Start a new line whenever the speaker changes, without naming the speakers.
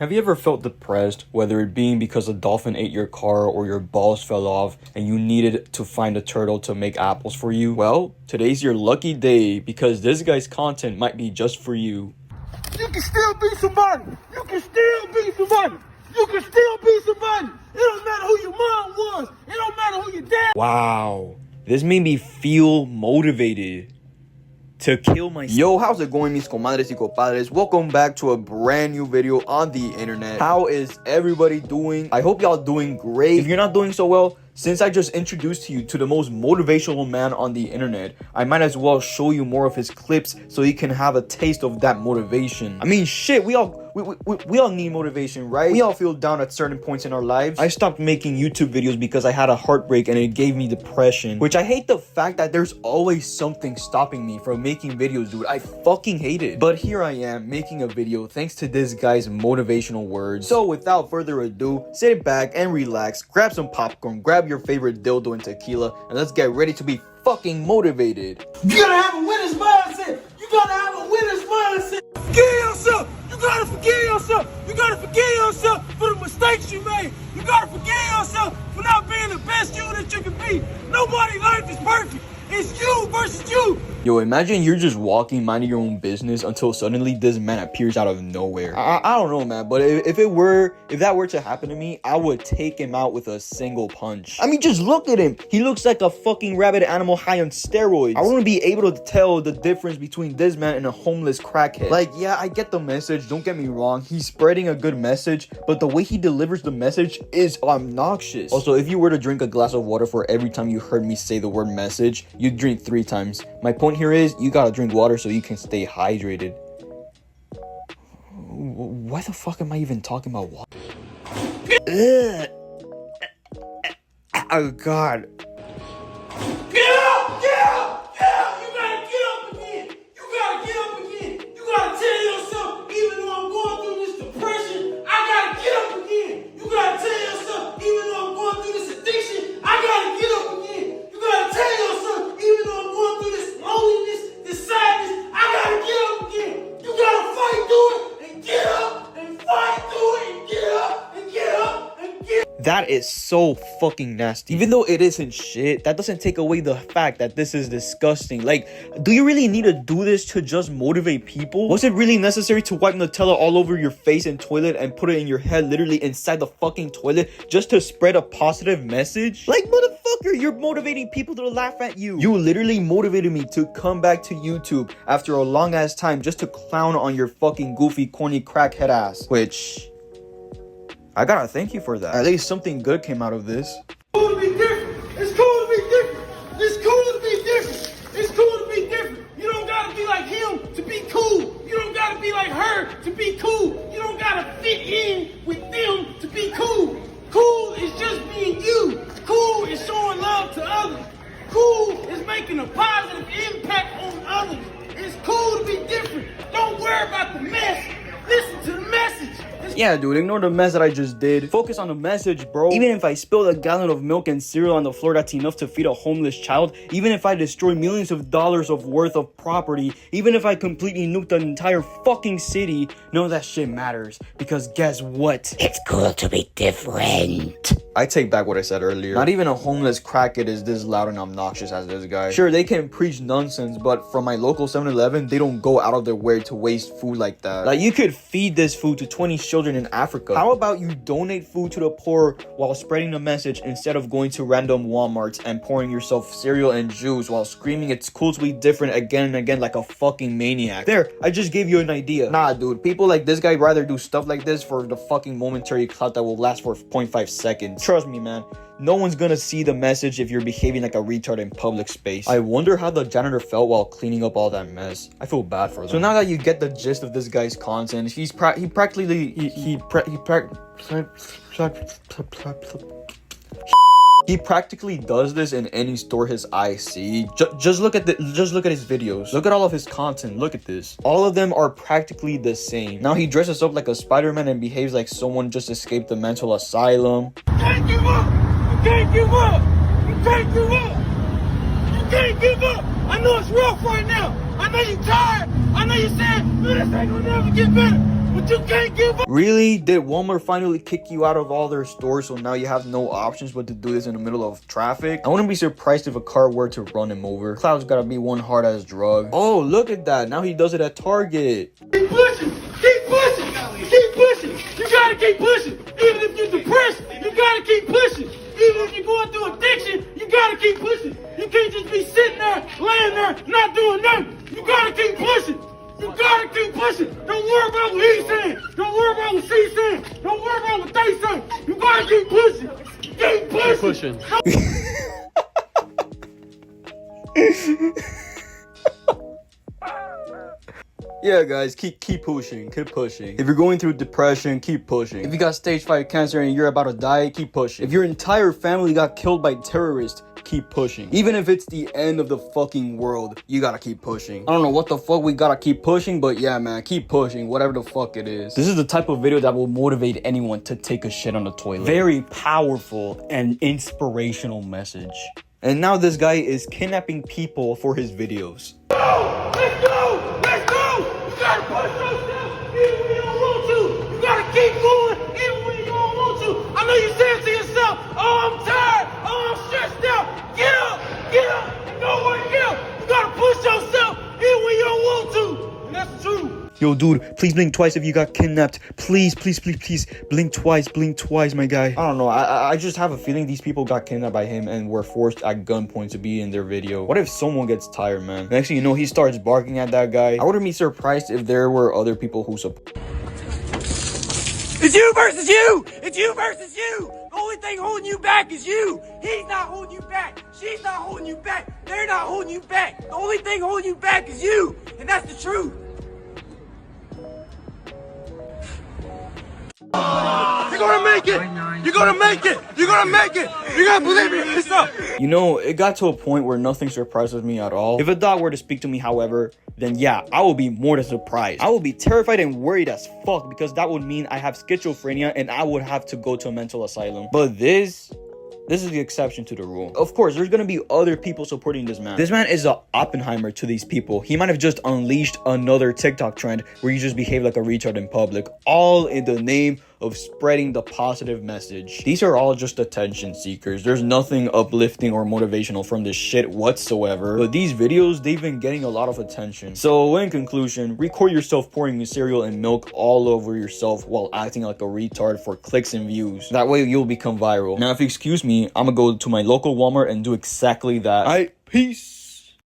Have you ever felt depressed, whether it being because a dolphin ate your car or your balls fell off and you needed to find a turtle to make apples for you? Well, today's your lucky day because this guy's content might be just for you.
You can still be somebody. You can still be somebody. You can still be somebody. It don't matter who your mom was. It don't matter who your dad.
Wow, this made me feel motivated to kill myself. Yo, how's it going, mis comadres y compadres? Welcome back to a brand new video on the internet. How is everybody doing? I hope y'all doing great. If you're not doing so well, since I just introduced you to the most motivational man on the internet, I might as well show you more of his clips so you can have a taste of that motivation. I mean, shit, we all need motivation, right? We all feel down at certain points in our lives. I stopped making YouTube videos because I had a heartbreak and it gave me depression, which I hate the fact that there's always something stopping me from making videos, dude. I fucking hate it. But here I am making a video thanks to this guy's motivational words. So without further ado, sit back and relax, grab some popcorn, grab your favorite dildo and tequila, and let's get ready to be fucking motivated.
You gotta have a winner's mindset. You gotta have a winner's mindset. Forgive yourself. You gotta forgive yourself. You gotta forgive yourself for the mistakes you made. You gotta forgive yourself for not being the best you that you can be. Nobody's life is perfect. It's you versus you.
Yo, imagine you're just walking, minding your own business until suddenly this man appears out of nowhere. I don't know, man, but if that were to happen to me, I would take him out with a single punch. I mean, just look at him. He looks like a fucking rabid animal high on steroids. I wouldn't be able to tell the difference between this man and a homeless crackhead. Like, yeah, I get the message. Don't get me wrong. He's spreading a good message, but the way he delivers the message is obnoxious. Also, if you were to drink a glass of water for every time you heard me say the word message, you'd drink 3 times. My point here is you gotta drink water so you can stay hydrated. Why the fuck am I even talking about water? Ugh. Oh god.
Get up! Get up! Get up! You gotta get up again! You gotta get up again! You gotta tell yourself, even though I'm going through this depression, I gotta get up again! You gotta tell yourself, even though I'm going through this addiction, I gotta get up again! You gotta tell yourself, even though I'm going through this loneliness, this sadness, I gotta get up again! You gotta fight through it and get up and fight through it and get up and get up and get up!
That is so fucking nasty. Even though it isn't shit, that doesn't take away the fact that this is disgusting. Like, do you really need to do this to just motivate people? Was it really necessary to wipe Nutella all over your face and toilet and put it in your head, literally inside the fucking toilet, just to spread a positive message? Like, motherfucker, you're motivating people to laugh at you. You literally motivated me to come back to YouTube after a long ass time just to clown on your fucking goofy, corny crackhead ass. Which, I gotta thank you for that. At least something good came out of this.
It's cool to be different. It's cool to be different. It's cool to be different. It's cool to be different. You don't gotta be like him to be cool. You don't gotta be like her to be cool. You don't gotta fit in with them to be cool. Cool is just being you. Cool is showing love to others. Cool is making a positive impact on others. It's cool to be different. Don't worry about the mess. Listen to the message.
Yeah, dude, ignore the mess that I just did. Focus on the message, bro. Even if I spilled a gallon of milk and cereal on the floor, that's enough to feed a homeless child. Even if I destroy millions of dollars of worth of property. Even if I completely nuked an entire fucking city. None of that shit matters. Because guess what?
It's cool to be different.
I take back what I said earlier. Not even a homeless crackhead is this loud and obnoxious as this guy. Sure, they can preach nonsense, but from my local 7-Eleven, they don't go out of their way to waste food like that. Like, you could feed this food to 20 children in Africa. How about you donate food to the poor while spreading the message instead of going to random Walmarts and pouring yourself cereal and juice while screaming it's cool to be different again and again like a fucking maniac? There, I just gave you an idea. Nah, dude, people like this guy rather do stuff like this for the fucking momentary clout that will last for 0.5 seconds. Trust me, man. No one's gonna see the message if you're behaving like a retard in public space. I wonder how the janitor felt while cleaning up all that mess. I feel bad for them. So now that you get the gist of this guy's content, he practically does this in any store his eyes see. Just look at his videos. Look at all of his content. Look at this. All of them are practically the same. Now he dresses up like a Spider-Man and behaves like someone just escaped the mental asylum.
You can't give up. You can't give up. You can't give up. You can't give up. I know it's rough right now. I know you're tired. I know you're saying, man, this ain't gonna never get better. but you can't give up.
Really? Did Walmart finally kick you out of all their stores so now you have no options but to do this in the middle of traffic? I wouldn't be surprised if a car were to run him over. Cloud's gotta be one hard-ass drug. Oh, look at that. Now he does it at Target.
Keep pushing, keep pushing, keep pushing. You gotta keep pushing. Even if you're depressed, you gotta keep pushing. Even if you're going through addiction, you gotta keep pushing. You can't just be sitting there, laying there, not doing nothing. You gotta keep pushing. You gotta keep pushing. Don't worry about what he's saying. Don't worry about what she's saying. Don't worry about what they say. You gotta keep pushing. Keep pushing.
Yeah, guys, keep pushing, keep pushing. If you're going through depression, keep pushing. If you got stage 5 cancer and you're about to die, keep pushing. If your entire family got killed by terrorists, keep pushing. Even if it's the end of the fucking world, you gotta keep pushing. I don't know what the fuck we gotta keep pushing, but yeah, man, keep pushing, whatever the fuck it is. This is the type of video that will motivate anyone to take a shit on the toilet. Very powerful and inspirational message. And now this guy is kidnapping people for his videos.
Let's go! Let's go! You gotta push yourself even when you don't want to. You gotta keep going even when you don't want to. I know you saying to yourself, oh, I'm tired. Oh, I'm stressed out. Get up! Get up! And go work out. You gotta push yourself even when you don't want to. And that's the truth.
Yo, dude, please blink twice if you got kidnapped. Please, please, please, please. Blink twice, my guy. I don't know. I just have a feeling these people got kidnapped by him and were forced at gunpoint to be in their video. What if someone gets tired, man? Next thing you know, he starts barking at that guy. I wouldn't be surprised if there were other people who support.
It's you versus you! It's you versus you! The only thing holding you back is you! He's not holding you back! She's not holding you back! They're not holding you back! The only thing holding you back is you! And that's the truth! You're gonna make it! You're gonna make it! You're gonna make it! You gotta believe in yourself!
You know, it got to a point where nothing surprises me at all. If a dog were to speak to me, however, then yeah, I will be more than surprised. I will be terrified and worried as fuck because that would mean I have schizophrenia and I would have to go to a mental asylum. But this is the exception to the rule. Of course, there's gonna be other people supporting this man. This man is a Oppenheimer to these people. He might have just unleashed another TikTok trend where you just behave like a retard in public, all in the name of spreading the positive message. These are all just attention seekers. There's nothing uplifting or motivational from this shit whatsoever. But these videos, they've been getting a lot of attention. So in conclusion, record yourself pouring cereal and milk all over yourself while acting like a retard for clicks and views. That way you'll become viral. Now, if you excuse me, I'm gonna go to my local Walmart and do exactly that. Alright, peace.